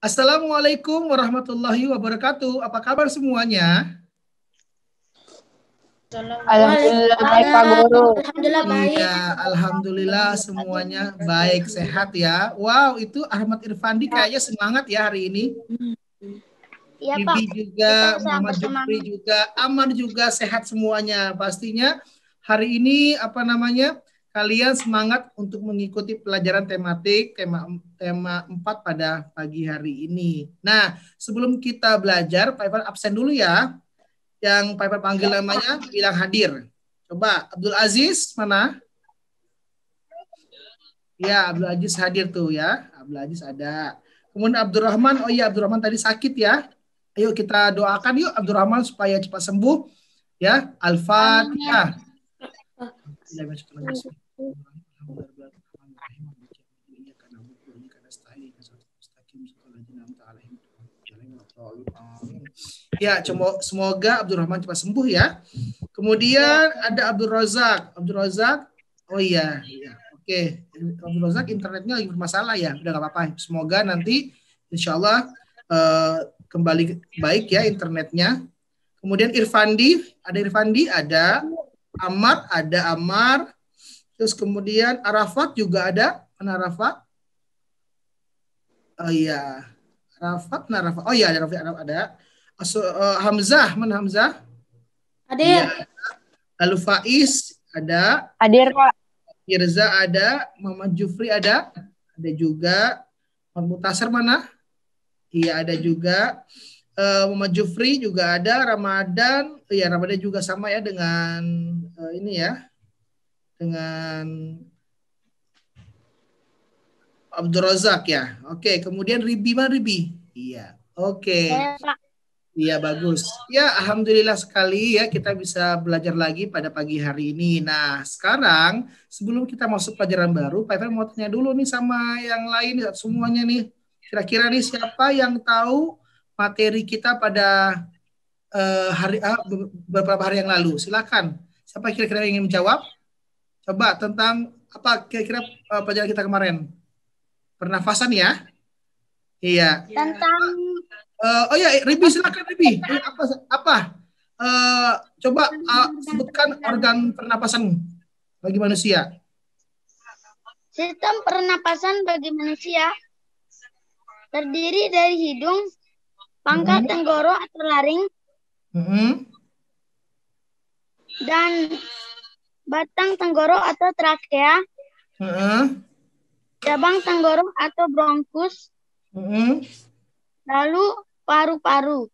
Assalamualaikum warahmatullahi wabarakatuh. Apa kabar semuanya? Alhamdulillah baik Pak Guru. Alhamdulillah baik. Iya, alhamdulillah semuanya baik, sehat ya. Wow, itu Ahmad Irfandi kayaknya semangat ya hari ini. Iya Pak. Bibi juga, Kita Muhammad sama-sama. Jufri juga, Aman juga sehat semuanya. Pastinya hari ini kalian semangat untuk mengikuti pelajaran tematik tema 4 pada pagi hari ini. Nah, sebelum kita belajar, Pak Ivan absen dulu ya. Yang Pak Ivan panggil namanya bilang hadir. Coba Abdul Aziz mana? Ya, Abdul Aziz hadir tuh ya. Abdul Aziz ada. Kemudian Abdurrahman, oh iya Abdurrahman tadi sakit ya. Ayo kita doakan yuk Abdurrahman supaya cepat sembuh ya. Al-Fatihah. Ya, semoga Abdurrahman cepat sembuh ya. Kemudian ada Abdul Razak. Abdul Razak, oh iya, iya. Oke, Abdul Razak internetnya lagi bermasalah ya. Udah gak apa-apa. Semoga nanti insya Allah kembali baik ya internetnya. Kemudian Irfandi, ada Amar, ada Amar. Terus kemudian Arafat juga ada. Mana Arafat? Oh iya, Arafat, oh iya ada Arafat, ada. Hamzah, mana Hamzah? Hadir. Ya. Lalu Faiz ada. Hadir Pak. Irza ada, Muhammad Jufri ada juga. Muhammad Mutasar mana? Iya ada juga. Muhammad Jufri juga ada. Ramadan, ya Ramadan juga sama ya dengan ini ya, dengan Abdul Razak ya. Oke, kemudian Ribi mana Ribi? Iya. Oke. Iya bagus. Ya alhamdulillah sekali ya kita bisa belajar lagi pada pagi hari ini. Nah sekarang sebelum kita masuk pelajaran baru, Pak Ivan mau tanya dulu nih sama yang lain semuanya nih. Kira-kira nih siapa yang tahu materi kita pada beberapa hari yang lalu? Silakan. Siapa kira-kira yang ingin menjawab? Coba tentang apa kira-kira pelajaran kita kemarin? Pernafasan ya? Iya. Tentang oh ya, Ribi silakan Ribi. Apa? Coba sebutkan organ pernapasan bagi manusia. sistem pernapasan bagi manusia terdiri dari hidung, pangkal tenggorok atau laring, dan batang tenggorok atau trakea, cabang tenggorok atau bronkus, lalu paru-paru.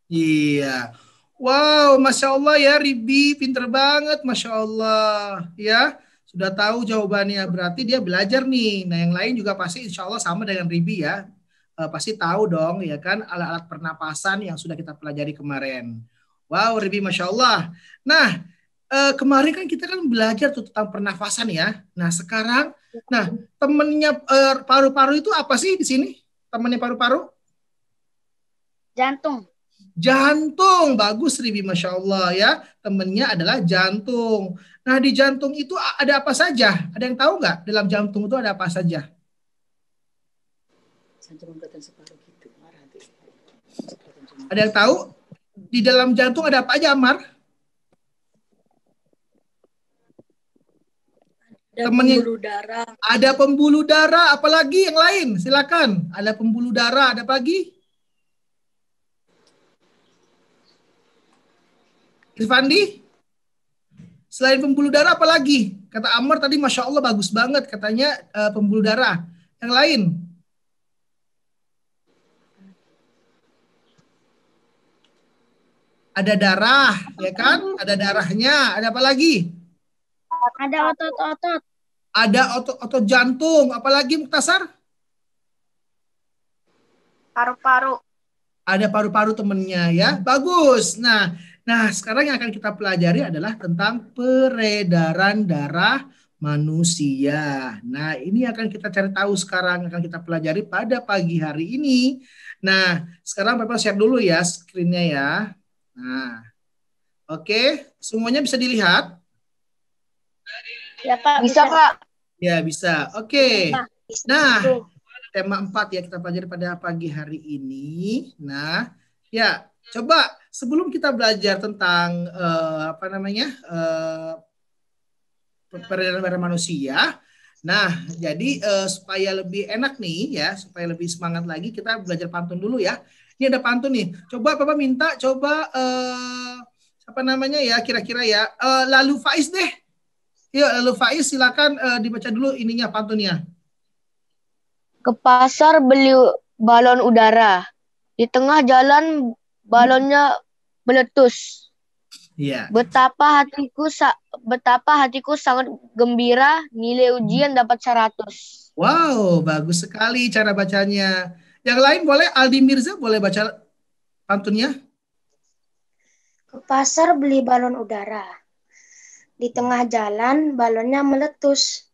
Iya. Wow, Masya Allah ya Ribi, pinter banget, Masya Allah. Ya, sudah tahu jawabannya, berarti dia belajar nih. Nah yang lain juga pasti insya Allah sama dengan Ribi ya. Pasti tahu dong ya kan alat-alat pernapasan yang sudah kita pelajari kemarin. Wow, Ribi, Masya Allah. Nah, kemarin kan kita kan belajar tuh tentang pernafasan ya. Nah sekarang, temennya paru-paru itu apa sih di sini? Temennya paru-paru? Jantung. Jantung, bagus Ribi, Masya Allah ya. Temennya adalah jantung. Nah di jantung itu ada apa saja? Ada yang tahu nggak dalam jantung itu ada apa saja? Ada yang tahu? Di dalam jantung ada apa aja, Amar? Pembuluh darah. Ada pembuluh darah, apalagi yang lain? Silakan. Ada pembuluh darah, ada apa lagi? Irfandi? Selain pembuluh darah apa lagi? Kata Amar tadi Masya Allah bagus banget katanya pembuluh darah. Yang lain? Ada darah, ya kan? Ada darahnya. Ada apa lagi? Ada otot-otot. Ada otot jantung. Apalagi Muktasar? Paru-paru. Ada paru-paru temennya ya. Bagus. Nah, sekarang yang akan kita pelajari adalah tentang peredaran darah manusia. Nah, ini akan kita cari tahu sekarang, akan kita pelajari pada pagi hari ini. Nah, sekarang Bapak share dulu ya screen-nya ya. Nah, oke. Semuanya bisa dilihat? Ya Pak. Bisa Pak. Ya bisa. Oke. Nah, tema 4 ya kita pelajari pada pagi hari ini. Nah, ya coba sebelum kita belajar tentang peredaran manusia. Nah, jadi supaya lebih enak nih ya, supaya lebih semangat lagi kita belajar pantun dulu ya. Ini ada pantun nih. Coba Bapak minta coba kira-kira ya. Lalu Faiz deh. Yuk, lalu Faiz silakan dibaca dulu ininya pantunnya. Ke pasar beli balon udara. Di tengah jalan balonnya meletus. Iya. Betapa hatiku sangat gembira, nilai ujian dapat 100. Wow, bagus sekali cara bacanya. Yang lain boleh, Aldi Mirza boleh baca pantunnya? Ke pasar beli balon udara. Di tengah jalan balonnya meletus.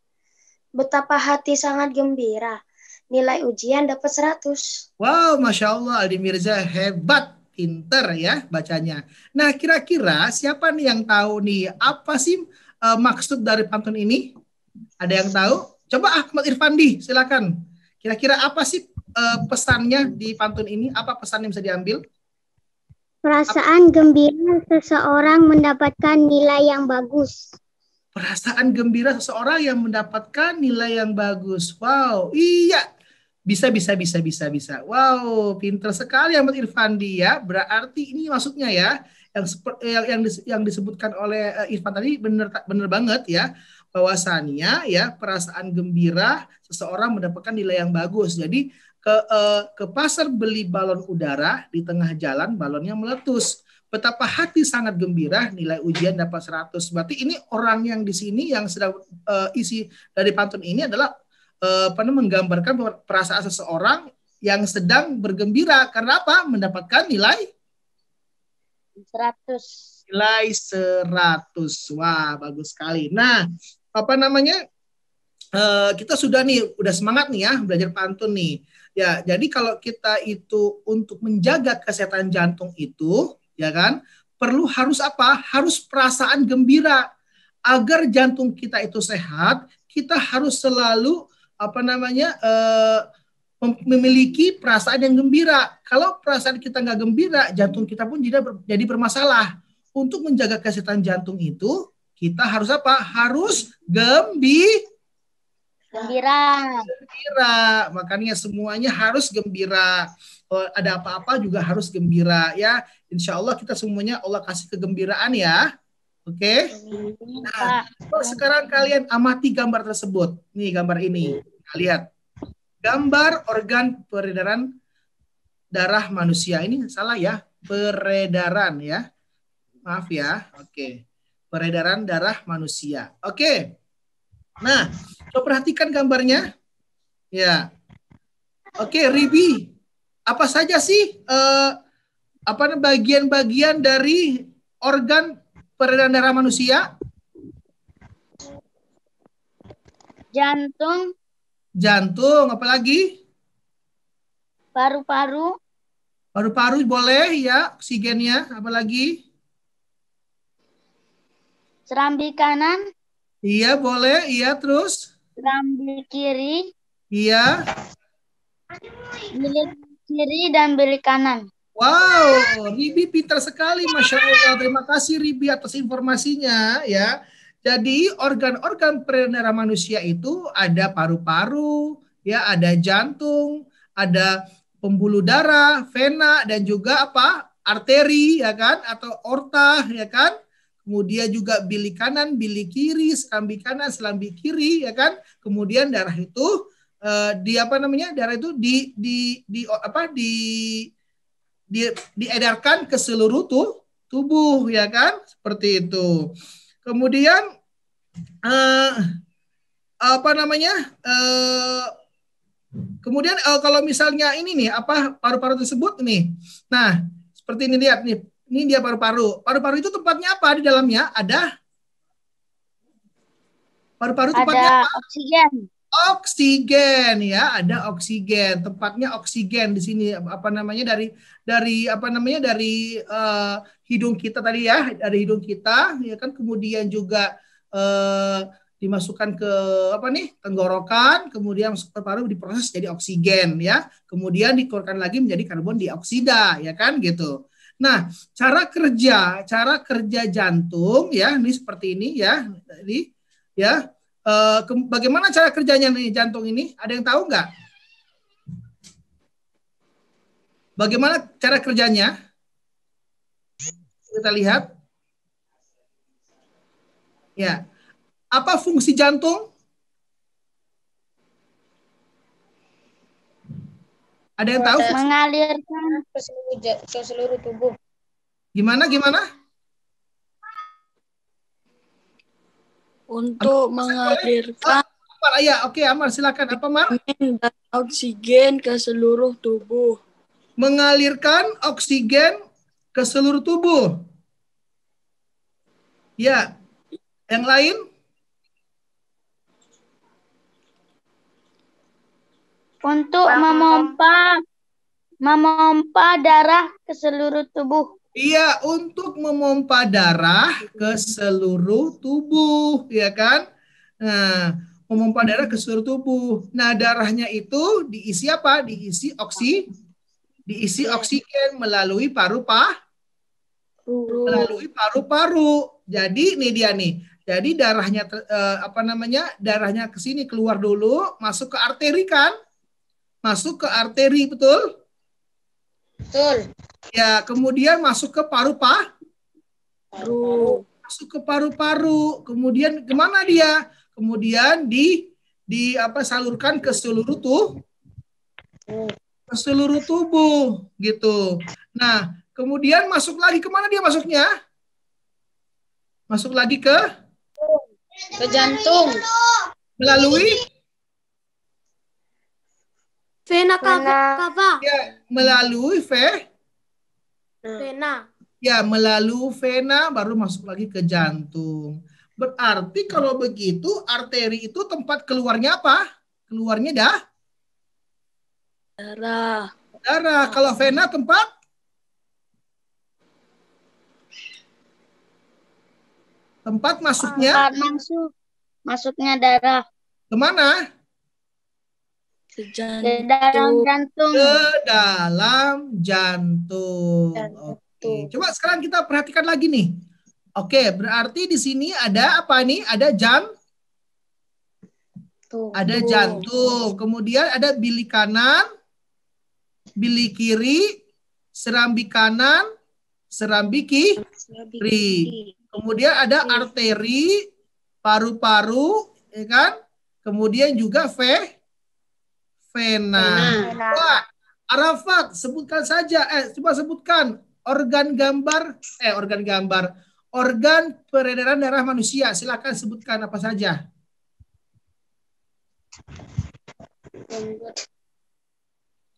Betapa hati sangat gembira. Nilai ujian dapat 100. Wow, Masya Allah, Aldi Mirza hebat, pinter ya bacanya. Nah, kira-kira siapa nih yang tahu nih apa sih maksud dari pantun ini? Ada yang tahu? Coba Ahmad Irfandi, silakan. Kira-kira apa sih pesannya di pantun ini? Apa pesan yang bisa diambil? Perasaan gembira seseorang mendapatkan nilai yang bagus. Perasaan gembira seseorang yang mendapatkan nilai yang bagus. Wow, iya. Bisa. Wow, pinter sekali Ahmad Irfandi ya. Berarti ini maksudnya ya, yang disebutkan oleh Irfan tadi bener banget ya. Bahwasannya ya perasaan gembira seseorang mendapatkan nilai yang bagus. Jadi ke pasar beli balon udara, di tengah jalan balonnya meletus. Betapa hati sangat gembira, nilai ujian dapat 100. Berarti ini orang yang di sini yang sedang isi dari pantun ini adalah menggambarkan perasaan seseorang yang sedang bergembira karena apa? Mendapatkan nilai 100. Nilai 100. Wah, bagus sekali. Nah, kita sudah semangat nih ya belajar pantun nih. Ya, jadi kalau kita itu untuk menjaga kesehatan jantung itu, ya kan, harus apa? Harus perasaan gembira. Agar jantung kita itu sehat, kita harus selalu memiliki perasaan yang gembira. Kalau perasaan kita nggak gembira, jantung kita pun jadi bermasalah. Untuk menjaga kesehatan jantung itu, kita harus apa? Harus gembira. Makanya semuanya harus gembira. Kalau ada apa-apa juga harus gembira ya. Insya Allah kita semuanya Allah kasih kegembiraan ya. Oke. Nah, sekarang kalian amati gambar tersebut. Nih gambar ini. Kita lihat. Gambar organ peredaran darah manusia. Ini salah ya. Peredaran ya. Maaf ya. Oke. Peredaran darah manusia. Oke. Nah, coba perhatikan gambarnya. Ya. Oke, Ribi. Apa saja sih bagian-bagian dari organ peredaran darah manusia? Jantung, apalagi? Paru-paru. Paru-paru boleh ya, oksigennya, apalagi? Serambi kanan. Iya, boleh, iya, terus? Serambi kiri. Iya. Bilik kiri dan bilik kanan. Wow, Ribi pintar sekali, Masya Allah. Terima kasih Ribi atas informasinya ya. Jadi organ-organ peredaran darah manusia itu ada paru-paru, ya, ada jantung, ada pembuluh darah, vena, dan juga apa? Arteri, ya kan? Atau aorta, ya kan? Kemudian juga bilik kanan, bilik kiri, serambi kanan, serambi kiri, ya kan? Kemudian darah itu darah itu diedarkan ke seluruh tubuh, ya kan? Seperti itu. Kemudian kemudian kalau misalnya ini nih paru-paru tersebut nih. Nah, seperti ini, lihat nih. Ini dia paru-paru. Paru-paru itu tempatnya apa di dalamnya? Ada paru-paru tempatnya apa? Oksigen ya, ada oksigen. Tempatnya oksigen di sini dari hidung kita tadi ya, dari hidung kita ya kan, kemudian juga dimasukkan ke apa nih tenggorokan, kemudian masuk ke paru diproses jadi oksigen ya, kemudian dikeluarkan lagi menjadi karbon dioksida ya kan gitu. Nah cara kerja jantung ya ini seperti ini ya, ini ya bagaimana cara kerjanya nih jantung ini? Ada yang tahu nggak? Bagaimana cara kerjanya? Kita lihat. Ya. Apa fungsi jantung? Ada yang tahu? Mengalirkan ke seluruh tubuh. Gimana? Untuk mengalirkan Amar, ya, oke, Amar silakan. Apa, Mar? dan oksigen ke seluruh tubuh. Mengalirkan oksigen ke seluruh tubuh. Ya. Yang lain? untuk memompa darah ke seluruh tubuh. Iya, untuk memompa darah ke seluruh tubuh, ya kan? Nah, memompa darah ke seluruh tubuh. Nah, darahnya itu diisi apa? Diisi oksigen melalui paru-paru. Jadi nih dia nih. Jadi darahnya darahnya ke sini keluar dulu, masuk ke arteri kan? Masuk ke arteri, betul? Betul. Ya, kemudian masuk ke paru-paru. Masuk ke paru-paru. Kemudian kemana dia? Kemudian salurkan ke seluruh tubuh gitu. Nah, kemudian masuk lagi kemana dia masuknya? Masuk lagi ke jantung. Melalui Vena cava. ya, melalui Vena. ya, melalui vena baru masuk lagi ke jantung. Berarti kalau begitu arteri itu tempat keluarnya apa? Keluarnya Darah. Kalau vena tempat masuknya Masuknya darah kemana? ke dalam jantung. Ke dalam jantung. Oke. Coba sekarang kita perhatikan lagi nih. Oke, berarti di sini ada apa nih? Ada jantung. Kemudian ada bilik kanan, bilik kiri, serambi kanan, serambi kiri. Kemudian ada arteri, paru-paru, ya kan? Kemudian juga vena. Wah, Arafat, sebutkan saja. Coba sebutkan organ peredaran darah manusia. Silakan sebutkan apa saja.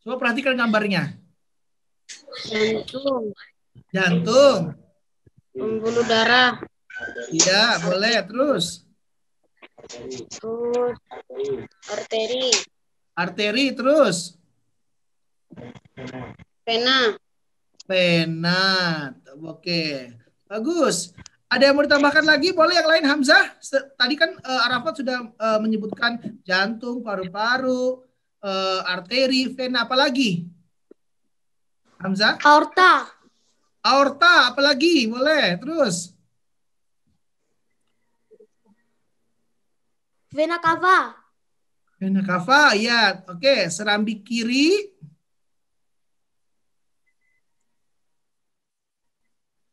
Coba perhatikan gambarnya. Jantung. Pembuluh darah. Iya, boleh. Terus arteri terus. Vena. Oke. Bagus. Ada yang mau ditambahkan lagi? Boleh yang lain, Hamzah? Tadi kan Arafat sudah menyebutkan jantung, paru-paru, arteri, vena, apa lagi? Hamzah? Aorta, apa lagi? Boleh. Terus? Vena cava. Vena cava, ya. Oke, serambi kiri.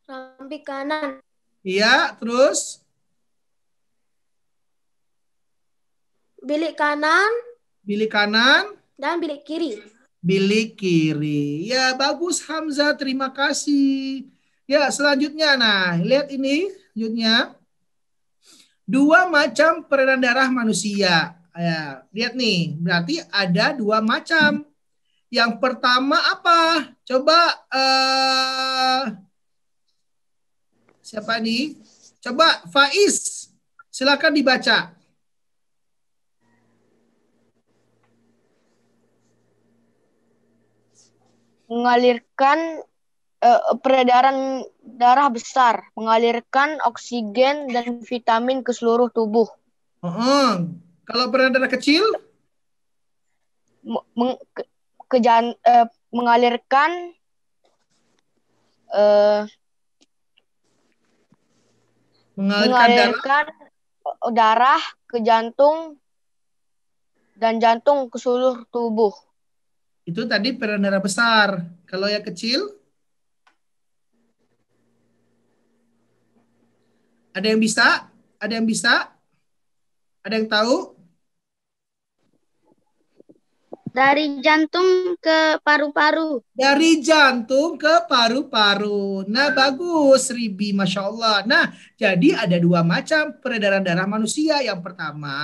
Serambi kanan. Iya, terus? Bilik kanan. Bilik kanan. Dan bilik kiri. Bilik kiri. Ya, bagus Hamzah. Terima kasih. Ya, selanjutnya. Nah, lihat ini. Selanjutnya. 2 macam peredaran darah manusia. Ya, lihat nih. Berarti ada 2 macam. Yang pertama apa? Coba siapa nih? Coba Faiz. Silakan dibaca. Mengalirkan peredaran darah besar, mengalirkan oksigen dan vitamin ke seluruh tubuh. Kalau peredaran darah kecil, M- meng- ke- mengalirkan eh, mengalirkan darah mengalirkan darah ke jantung dan jantung ke seluruh tubuh. itu tadi peredaran darah besar. Kalau yang kecil, ada yang bisa? Ada yang bisa? Ada yang tahu? Dari jantung ke paru-paru. Dari jantung ke paru-paru. Nah, bagus, Ribi, Masya Allah. Nah, jadi ada dua macam peredaran darah manusia. Yang pertama,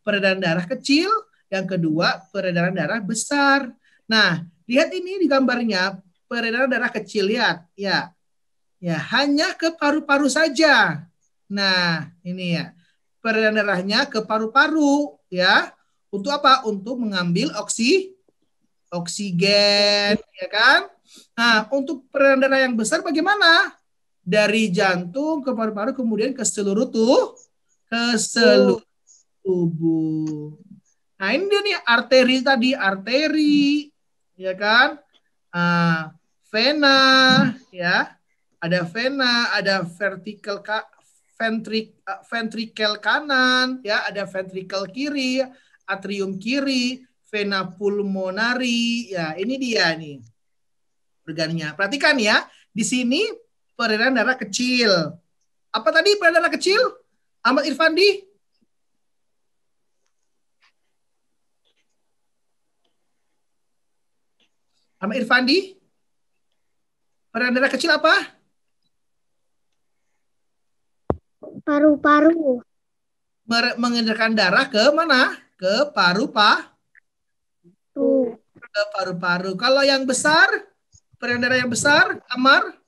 peredaran darah kecil. Yang kedua, peredaran darah besar. Nah, lihat ini di gambarnya, peredaran darah kecil, lihat. Ya, ya, hanya ke paru-paru saja. Nah, ini ya. Peredaran darahnya ke paru-paru, ya. Untuk apa? Untuk mengambil oksigen, ya kan? Nah, untuk peredaran darah yang besar bagaimana? Dari jantung ke paru-paru kemudian ke seluruh tubuh. Nah, ini dia nih arteri tadi, arteri, ya kan? Ah, vena, ya. Ada vena, ada ventrikel kanan, ya, ada ventrikel kiri, atrium kiri, vena pulmonari. Ya, ini dia nih organnya. Perhatikan ya, di sini peredaran darah kecil. Apa tadi peredaran darah kecil? Ahmad Irfandi? Ahmad Irfandi? Peredaran darah kecil apa? Paru-paru. Mengedarkan darah ke mana? Ke Tuh. paru-paru. Kalau yang besar, peredaran darah yang besar, Amar?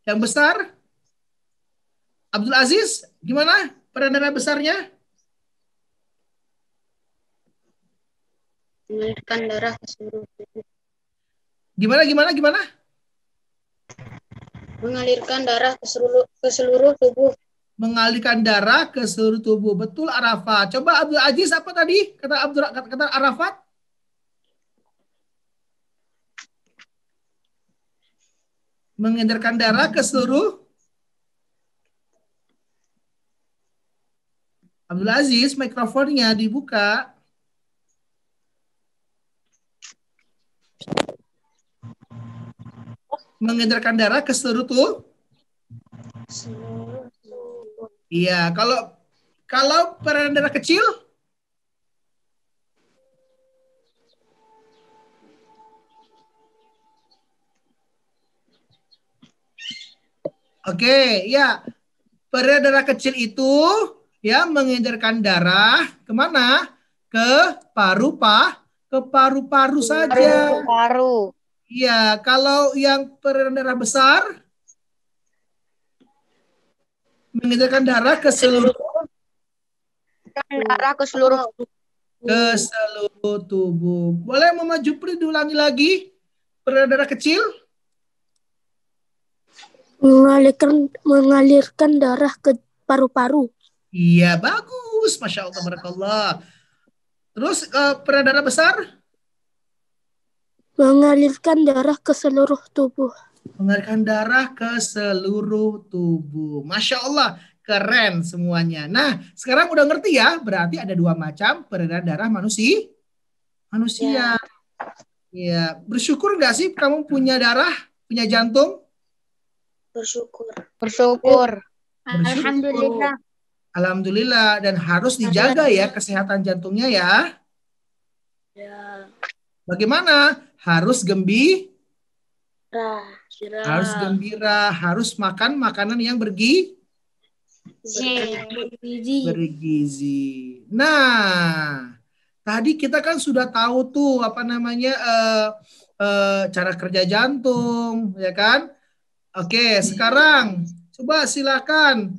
Yang besar? Abdul Aziz, gimana peredaran darah besarnya? Mengalirkan darah ke seluruh tubuh. Gimana? Mengalirkan darah ke seluruh tubuh. Mengalirkan darah ke seluruh tubuh. Betul, Arafat. Coba Abdul Aziz apa tadi? Kata Arafat? Mengedarkan darah ke seluruh. Abdul Aziz, mikrofonnya dibuka. Mengedarkan darah ke seluruh tubuh. Seluruh tubuh. Iya, kalau peredaran darah kecil, oke, ya. Peredaran darah kecil itu ya mengedarkan darah kemana? Ke paru-paru saja. Paru. Iya, kalau yang peredaran darah besar mengedarkan darah ke seluruh Darah ke seluruh tubuh. Boleh Mama Jupri diulangi lagi? Peredaran darah kecil? Mengalirkan darah ke paru-paru. Iya, bagus. Masya Allah, barakallah. Terus peredaran darah besar? Mengalirkan darah ke seluruh tubuh. Mengalirkan darah ke seluruh tubuh. Masya Allah, keren semuanya. Nah, sekarang udah ngerti ya? Berarti ada dua macam peredaran darah manusia. Ya, bersyukur nggak sih kamu punya darah, punya jantung? Bersyukur. bersyukur. Alhamdulillah. Alhamdulillah, dan harus dijaga ya kesehatan jantungnya ya. Ya. Bagaimana? Harus Rah. gembira, harus makan makanan yang bergizi. Nah, tadi kita kan sudah tahu tuh apa namanya cara kerja jantung, ya kan? Oke, sekarang coba silakan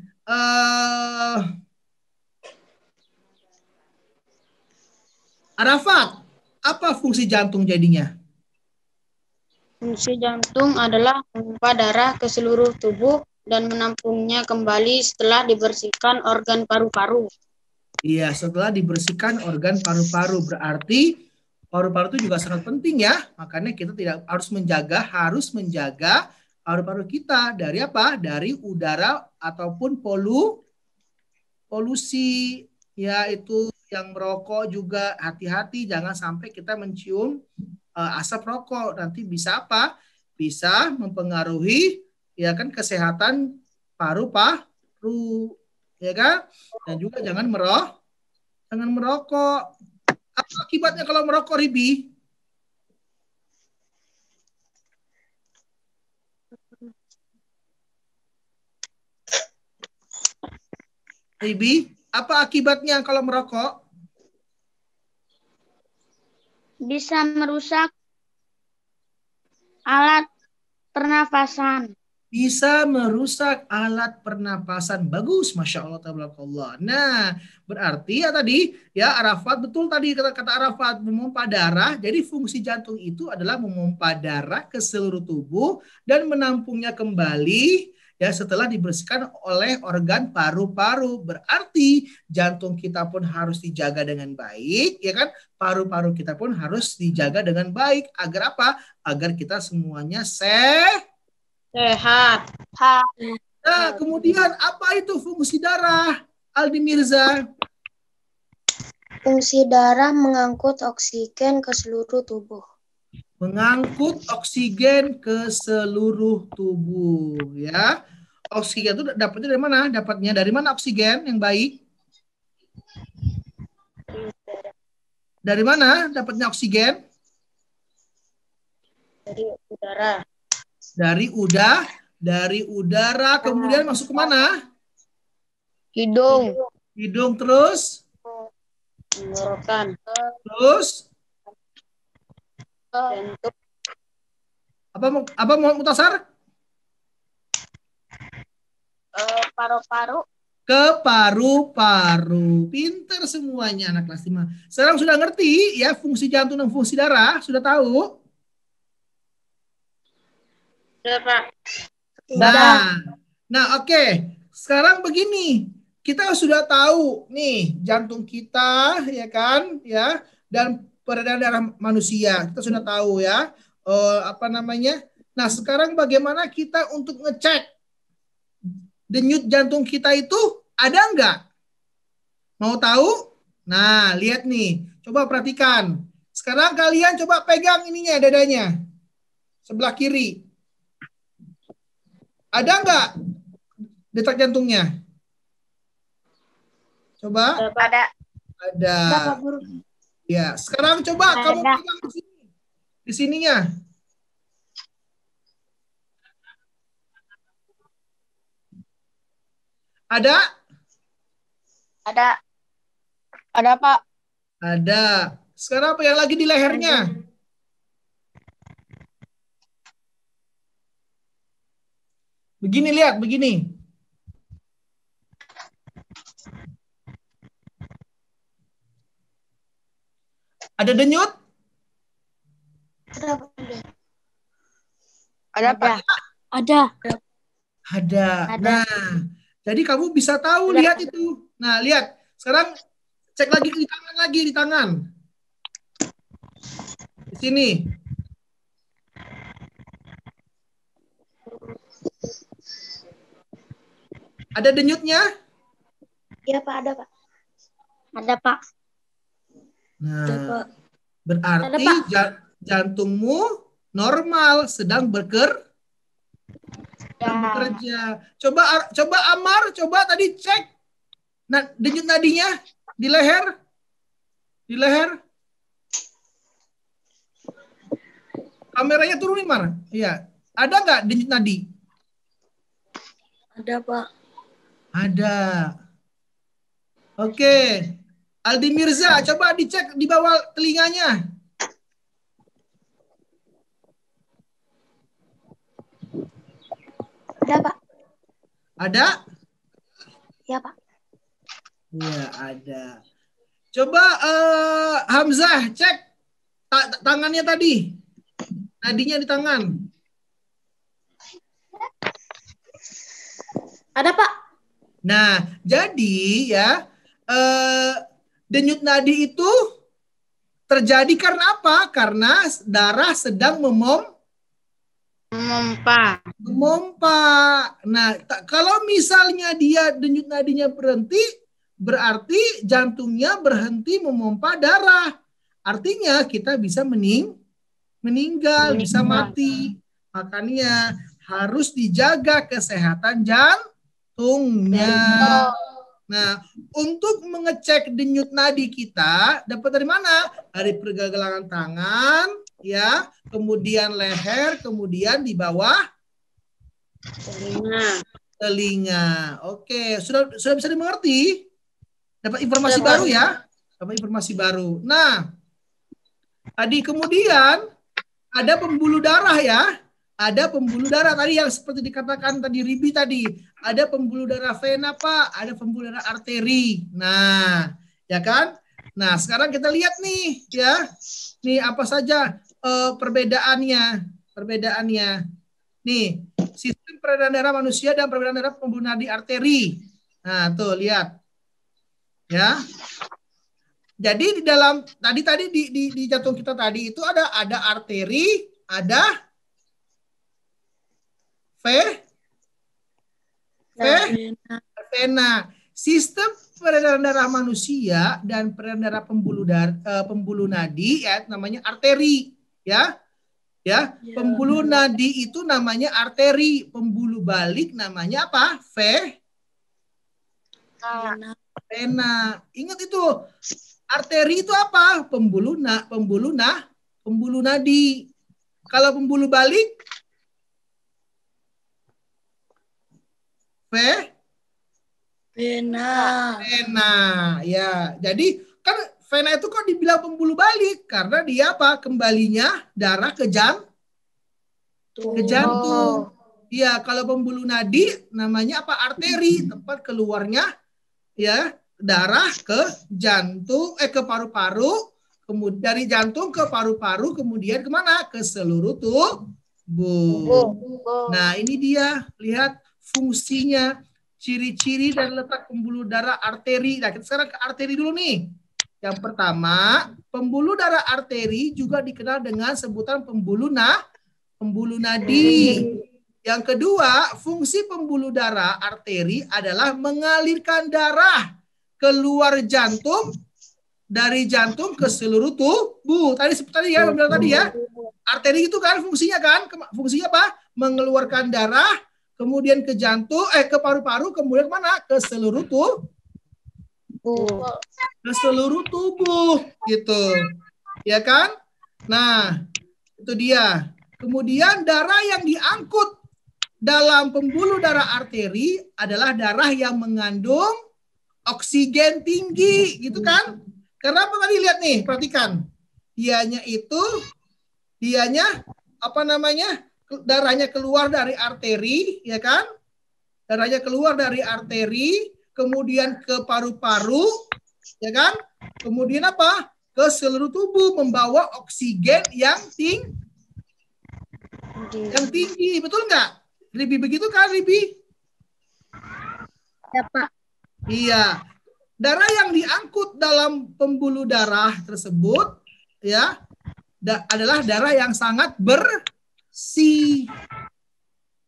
Arafat, apa fungsi jantung jadinya? Fungsi jantung adalah memompa darah ke seluruh tubuh dan menampungnya kembali setelah dibersihkan organ paru-paru. Iya, setelah dibersihkan organ paru-paru. Berarti paru-paru itu juga sangat penting ya. Makanya kita tidak harus menjaga paru-paru kita dari apa? Dari udara ataupun polusi, yaitu yang merokok juga hati-hati, jangan sampai kita mencium asap rokok, nanti bisa apa? Bisa mempengaruhi ya kan kesehatan paru-paru, ya kan? Dan juga jangan merokok. Apa akibatnya kalau merokok, Ribi? Ribi, apa akibatnya kalau merokok? Bisa merusak alat pernafasan. Bisa merusak alat pernapasan. Bagus, Masya Allah, tabarakallah. Nah, berarti ya tadi, ya Arafat, betul tadi kata-kata Arafat, memompa darah. Jadi fungsi jantung itu adalah memompa darah ke seluruh tubuh dan menampungnya kembali ya setelah dibersihkan oleh organ paru-paru. Berarti jantung kita pun harus dijaga dengan baik, ya kan? Paru-paru kita pun harus dijaga dengan baik. Agar apa? Agar kita semuanya sehat. Nah, kemudian apa itu fungsi darah, Aldi Mirza? Fungsi darah mengangkut oksigen ke seluruh tubuh. Mengangkut oksigen ke seluruh tubuh, ya. Oksigen itu dapatnya dari mana? Dapatnya dari mana oksigen yang baik? Dari mana dapatnya oksigen? Dari udara. Dari udara, kemudian masuk ke mana? Hidung. Hidung terus? Tenggorokan. Terus? Jantung. Apa mau Mutasar? Paru-paru. Ke paru-paru. Pinter semuanya anak kelas 5. Sekarang sudah ngerti ya fungsi jantung dan fungsi darah? Sudah tahu? Sudah, Pak. Nah, oke. Sekarang begini, kita sudah tahu nih jantung kita, ya kan, ya, dan peredaran darah manusia. Kita sudah tahu ya, apa namanya. Nah, sekarang bagaimana kita untuk ngecek denyut jantung kita itu ada nggak? Mau tahu? Nah, lihat nih, coba perhatikan. Sekarang kalian coba pegang ininya, dadanya, sebelah kiri. Ada nggak detak jantungnya? Coba. Ada. Ada. Ya, sekarang coba kamu pegang di sini. Di sininya. Ada? Ada, Pak. Ada. Sekarang apa yang lagi di lehernya? Begini, lihat, begini. Ada denyut? Ada, Pak. Ada. Ada. Nah, jadi kamu bisa tahu, lihat itu. Nah, lihat. Sekarang cek lagi di tangan. Di sini. Ada denyutnya? Iya, Pak, ada, Pak. Ada, Pak. Nah, berarti jantungmu normal, sedang bekerja. Coba Amar, coba tadi cek. Nah, denyut nadinya di leher. Kameranya turunin, Mar. Iya. Ada nggak denyut nadi? Ada, Pak. Ada. Oke. Aldi Mirza, coba dicek di bawah telinganya. Ada, Pak. Ada? Iya, Pak. Iya, ada. Coba Hamzah cek tangannya tadi. Nadinya di tangan. Ada, Pak. Nah, jadi ya denyut nadi itu terjadi karena apa? Karena darah sedang memompa. Nah, kalau misalnya dia denyut nadinya berhenti, berarti jantungnya berhenti memompa darah. Artinya kita bisa meninggal, bisa mati. Makanya harus dijaga kesehatan jantungnya. Nah, untuk mengecek denyut nadi kita dapat dari mana? Dari pergelangan tangan, ya, kemudian leher, kemudian di bawah telinga. Oke, sudah bisa dimengerti? Dapat informasi baru ya? Dapat informasi baru. Nah, tadi kemudian ada pembuluh darah ya. Ada pembuluh darah tadi yang seperti dikatakan tadi Ribi tadi. Ada pembuluh darah vena, Pak. Ada pembuluh darah arteri. Nah, ya kan? Nah, sekarang kita lihat nih, ya. Nih apa saja perbedaannya. Nih, sistem peredaran darah manusia dan peredaran darah pembuluh nadi arteri. Nah, tuh lihat. Ya. Jadi di dalam tadi di jantung kita tadi itu ada arteri, ada vena. Sistem peredaran darah manusia dan peredaran darah pembuluh nadi ya namanya arteri ya. Pembuluh nadi itu namanya arteri, pembuluh balik namanya apa? Vena. Ingat itu. Arteri itu apa? Pembuluh nadi. Kalau pembuluh balik vena. Ya, jadi kan vena itu kok dibilang pembuluh balik karena dia apa? Kembalinya darah ke jantung. Iya, kalau pembuluh nadi namanya apa? Arteri, tempat keluarnya ya darah ke jantung, ke paru-paru, kemudian dari jantung ke paru-paru, kemudian kemana? Ke seluruh tubuh. Nah, ini dia, lihat fungsinya, ciri-ciri dan letak pembuluh darah arteri. Nah, kita sekarang ke arteri dulu nih. Yang pertama, pembuluh darah arteri juga dikenal dengan sebutan pembuluh nadi. Yang kedua, fungsi pembuluh darah arteri adalah mengalirkan darah keluar jantung, dari jantung ke seluruh tubuh. Seperti ya, bilang tadi ya. Arteri itu kan fungsinya apa? Mengeluarkan darah, kemudian ke jantung, ke paru-paru, kemudian kemana? Ke seluruh tubuh. Ke seluruh tubuh, gitu. Ya kan? Nah, itu dia. Kemudian darah yang diangkut dalam pembuluh darah arteri adalah darah yang mengandung oksigen tinggi, gitu kan? Kenapa tadi lihat nih, perhatikan. Dianya darahnya keluar dari arteri, ya kan? Darahnya keluar dari arteri, kemudian ke paru-paru, ya kan? Kemudian apa? Ke seluruh tubuh membawa oksigen yang tinggi, betul nggak? Ribi begitu kan, Ribi? Ya, Pak. Iya. Darah yang diangkut dalam pembuluh darah tersebut, ya, adalah darah yang sangat bersih.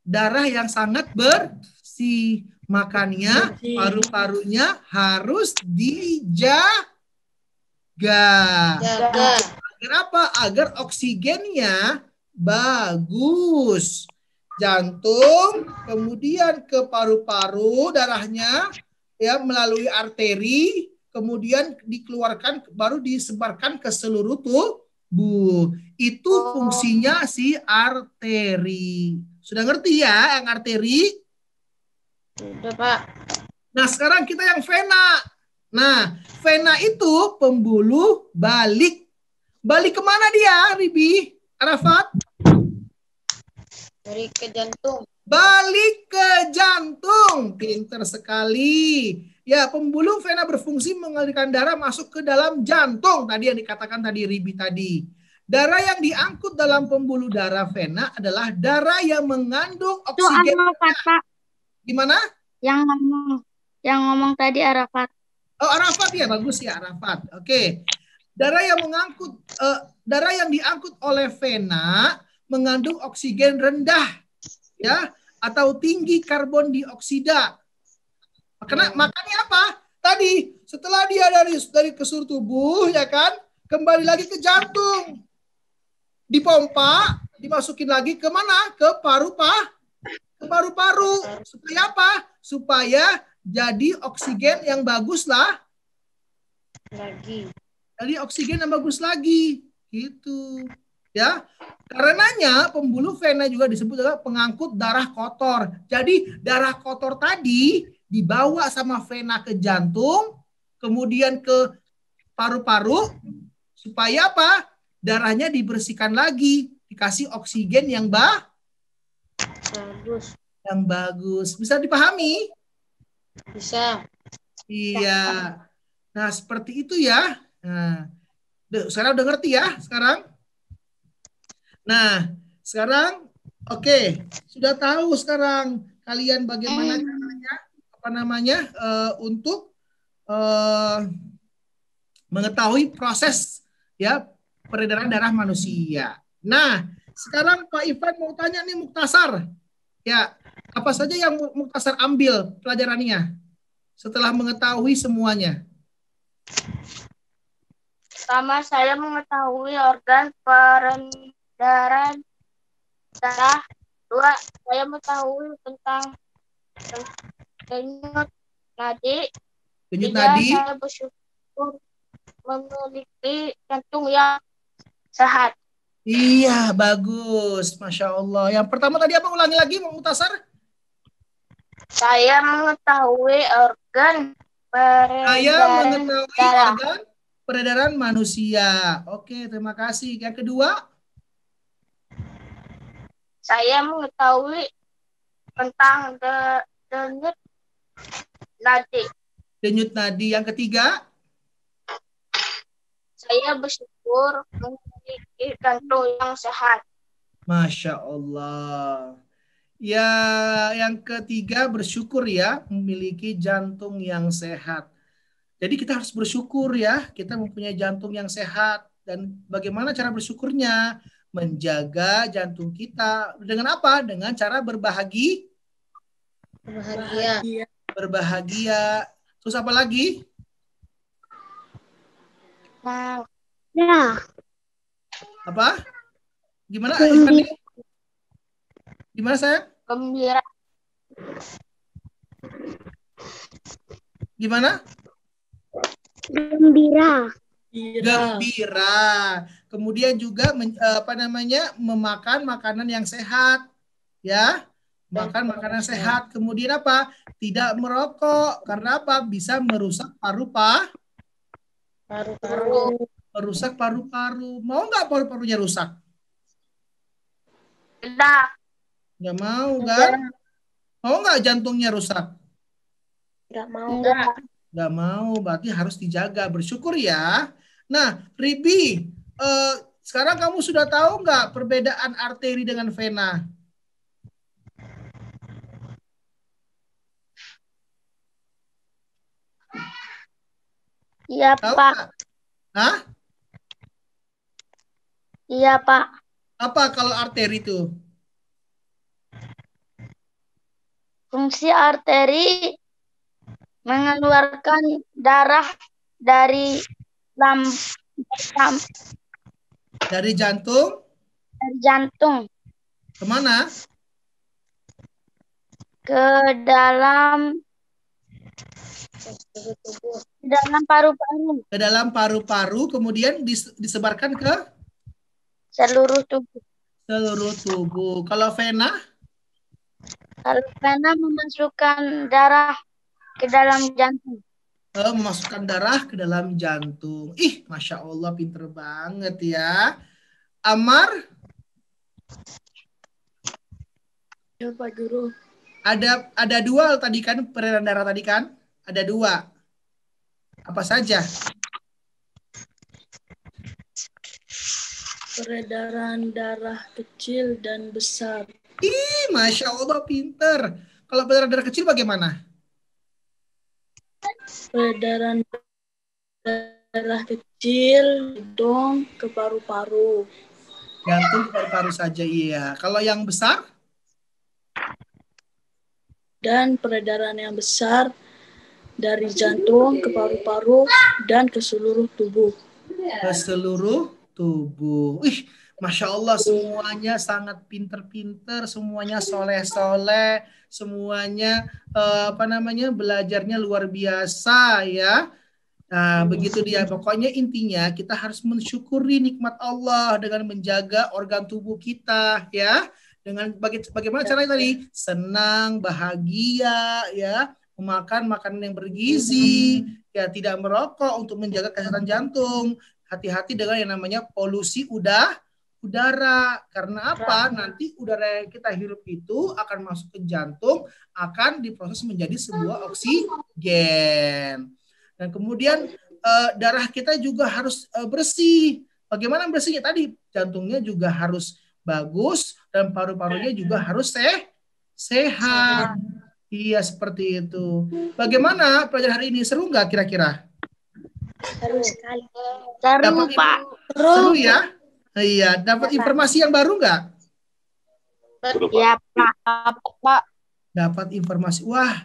Darah yang sangat bersih. Makanya paru-parunya harus dijaga. Agar apa? Agar oksigennya bagus. Jantung, kemudian ke paru-paru darahnya ya melalui arteri, kemudian dikeluarkan baru disebarkan ke seluruh tubuh. Itu fungsinya si arteri. Sudah ngerti ya yang arteri? Sudah, Pak. Nah, sekarang kita yang vena. Nah, vena itu pembuluh balik. Balik kemana dia, Ribi? Arafat? Dari ke jantung. balik ke jantung. Pinter sekali. Ya, pembuluh vena berfungsi mengalirkan darah masuk ke dalam jantung. Tadi yang dikatakan tadi Ribi tadi. Darah yang diangkut dalam pembuluh darah vena adalah darah yang mengandung Itu oksigen. Arafat, Pak. Gimana? Yang ngomong tadi Arafat. Oh, Arafat ya, bagus ya Arafat. Oke. Darah yang diangkut oleh vena mengandung oksigen rendah, ya, atau tinggi karbon dioksida. Makanya apa? Tadi setelah dia dari ke seluruh tubuh, ya kan, kembali lagi ke jantung, dipompa, dimasukin lagi ke mana? Ke paru-paru. Supaya apa? Supaya jadi oksigen yang bagus lah. Jadi oksigen yang bagus lagi, gitu. Ya, karenanya pembuluh vena juga disebut adalah pengangkut darah kotor. Jadi darah kotor tadi dibawa sama vena ke jantung, kemudian ke paru-paru, supaya apa? Darahnya dibersihkan lagi, dikasih oksigen yang bagus. Bisa dipahami? Bisa. Iya. Nah, seperti itu ya. Nah, sekarang udah ngerti ya sekarang? Nah, sekarang oke, sudah tahu sekarang kalian bagaimana caranya untuk mengetahui proses ya peredaran darah manusia. Nah, sekarang Pak Ivan mau tanya nih Muktasar. Ya, apa saja yang Muktasar ambil pelajarannya setelah mengetahui semuanya? Pertama, saya mengetahui organ peredaran darah. Dua, saya mengetahui tentang denyut nadi. Denyut Tiga, nadi. saya bersyukur memiliki jantung yang sehat. Iya, bagus. Masya Allah. Yang pertama tadi apa? Ulangi lagi, Muktasar. Saya mengetahui organ peredaran darah. Organ peredaran manusia. Oke, terima kasih. Yang kedua? Saya mengetahui tentang denyut nadi. Denyut nadi. Yang ketiga? Saya bersyukur memiliki jantung yang sehat. Masya Allah. Ya, yang ketiga bersyukur ya, memiliki jantung yang sehat. Jadi kita harus bersyukur ya, kita mempunyai jantung yang sehat. Dan bagaimana cara bersyukurnya? Menjaga jantung kita. Dengan apa? Dengan cara berbahagia. Terus apa lagi? Nah. Apa? Gimana? Gimana saya? Gembira. Gimana? Gembira. Kemudian juga memakan makanan yang sehat, ya. Makan makanan sehat. Kemudian apa? Tidak merokok. Karena apa? Bisa merusak paru-paru. Merusak paru-paru. Mau nggak paru-parunya rusak? Tidak. Nggak mau kan? Mau nggak jantungnya rusak? Nggak mau. Nggak mau, berarti harus dijaga. Bersyukur ya. Nah, Ribi, sekarang kamu sudah tahu nggak perbedaan arteri dengan vena? Iya, Tahu Pak. nggak? Hah? Iya, Pak. Apa kalau arteri itu? Fungsi arteri mengeluarkan darah dari dari jantung? Dari jantung. Kemana? Ke dalam paru-paru. Ke dalam paru-paru, kemudian disebarkan ke seluruh tubuh. Seluruh tubuh. Kalau vena? Kalau vena memasukkan darah ke dalam jantung. Memasukkan darah ke dalam jantung. Ih, Masya Allah, pinter banget ya. Amar? Ya Pak Guru. Ada dua tadi kan, peredaran darah tadi kan? Ada dua. Apa saja? Peredaran darah kecil dan besar. Ih, Masya Allah, pinter. Kalau peredaran darah kecil bagaimana? Peredaran darah kecil, hidung, ke paru-paru. Jantung ke paru-paru saja, iya. Kalau yang besar? Dan peredaran yang besar dari jantung ke paru-paru dan ke seluruh tubuh. Ke seluruh tubuh. Ih, Masya Allah, semuanya sangat pinter-pinter, semuanya soleh-soleh, semuanya belajarnya luar biasa ya. Nah, begitu dia. Pokoknya intinya kita harus mensyukuri nikmat Allah dengan menjaga organ tubuh kita ya. Dengan bagaimana caranya tadi? Senang, bahagia ya, memakan makanan yang bergizi, ya tidak merokok untuk menjaga kesehatan jantung. Hati-hati dengan yang namanya polusi udara. Karena apa? Nanti udara yang kita hirup itu akan masuk ke jantung, akan diproses menjadi sebuah oksigen. Dan kemudian darah kita juga harus bersih. Bagaimana bersihnya? Tadi jantungnya juga harus bagus dan paru-parunya juga harus sehat. Iya, seperti itu. Bagaimana pelajaran hari ini? Seru nggak kira-kira? Seru sekali. Seru, Dapat Pak. Seru ya? Iya, dapat informasi yang baru nggak? Ya, Pak. Pak. Dapat informasi. Wah,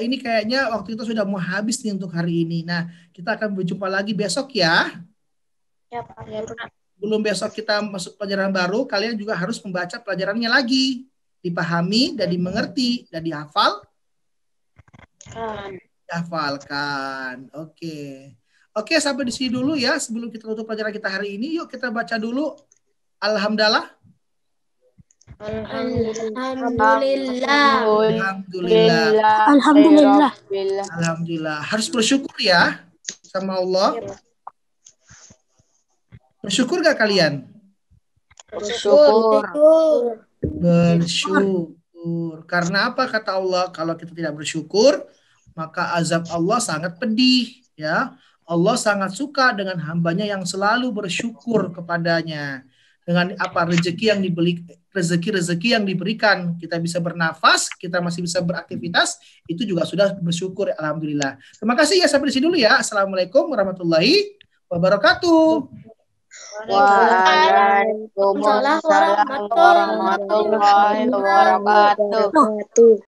ini kayaknya waktu itu sudah mau habis nih untuk hari ini. Nah, kita akan berjumpa lagi besok ya. Ya, Pak. Belum besok kita masuk pelajaran baru, kalian juga harus membaca pelajarannya lagi. Dipahami dan dimengerti dan dihafalkan. Oke. Oke, sampai di sini dulu ya. Sebelum kita tutup pelajaran kita hari ini, yuk kita baca dulu. Alhamdulillah. Alhamdulillah. Alhamdulillah. Alhamdulillah. Harus bersyukur ya sama Allah. Bersyukur gak kalian? Bersyukur. Bersyukur. Karena apa kata Allah? Kalau kita tidak bersyukur, maka azab Allah sangat pedih. Ya, Allah sangat suka dengan hambanya yang selalu bersyukur kepadanya. Dengan apa rezeki yang diberikan, kita bisa bernafas, kita masih bisa beraktivitas, itu juga sudah bersyukur. Alhamdulillah. Terima kasih ya, sampai di sini dulu ya. Assalamualaikum warahmatullahi wabarakatuh. Waalaikumsalam warahmatullahi wabarakatuh.